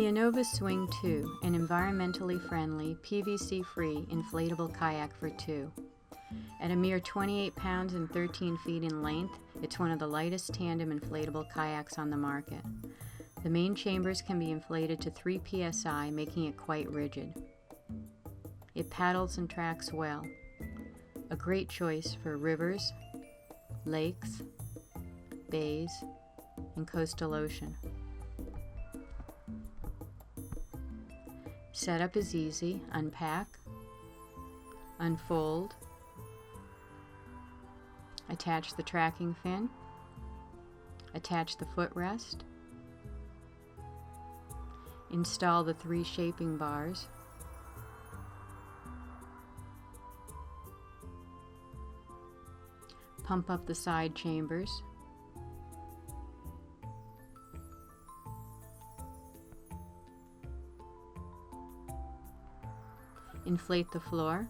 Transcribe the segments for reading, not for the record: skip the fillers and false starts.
The Innova Swing 2, an environmentally friendly, PVC-free inflatable kayak for two. At a mere 28 pounds and 13 feet in length, it's one of the lightest tandem inflatable kayaks on the market. The main chambers can be inflated to 3 psi, making it quite rigid. It paddles and tracks well. A great choice for rivers, lakes, bays, and coastal ocean. Setup is easy. Unpack, unfold, attach the tracking fin, attach the footrest, install the 3 shaping bars, pump up the side chambers, inflate the floor,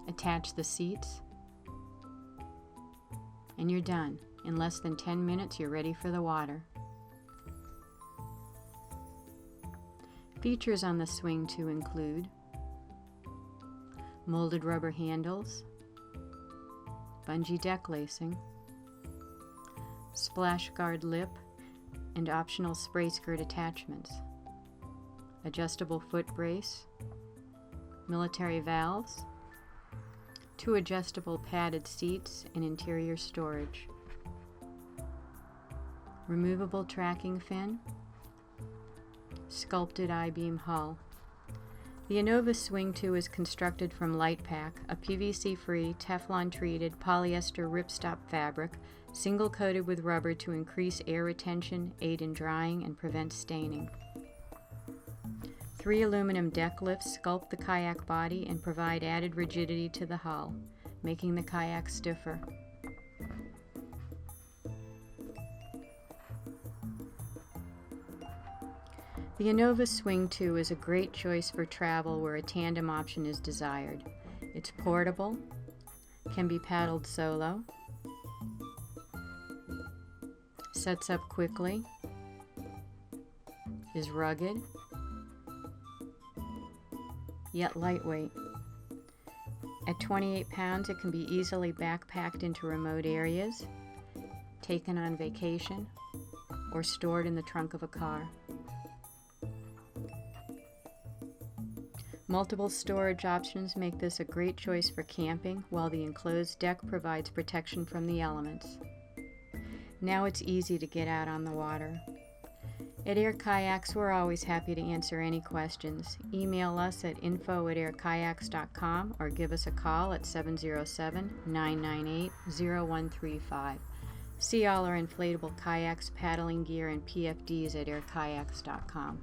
attach the seats, and you're done. In less than 10 minutes, you're ready for the water. Features on the Swing 2 include molded rubber handles, bungee deck lacing, splash guard lip, and optional spray skirt attachments, adjustable foot brace, military valves, 2 adjustable padded seats and interior storage, removable tracking fin, sculpted I-beam hull. The Innova Swing 2 is constructed from LightPack, a PVC-free, Teflon-treated polyester ripstop fabric, single-coated with rubber to increase air retention, aid in drying, and prevent staining. 3 aluminum deck lifts sculpt the kayak body and provide added rigidity to the hull, making the kayak stiffer. The Innova Swing 2 is a great choice for travel where a tandem option is desired. It's portable, can be paddled solo, sets up quickly, is rugged, yet lightweight. At 28 pounds, it can be easily backpacked into remote areas, taken on vacation, or stored in the trunk of a car. Multiple storage options make this a great choice for camping, while the enclosed deck provides protection from the elements. Now it's easy to get out on the water. At Air Kayaks, we're always happy to answer any questions. Email us at info@airkayaks.com or give us a call at 707-998-0135. See all our inflatable kayaks, paddling gear, and PFDs at airkayaks.com.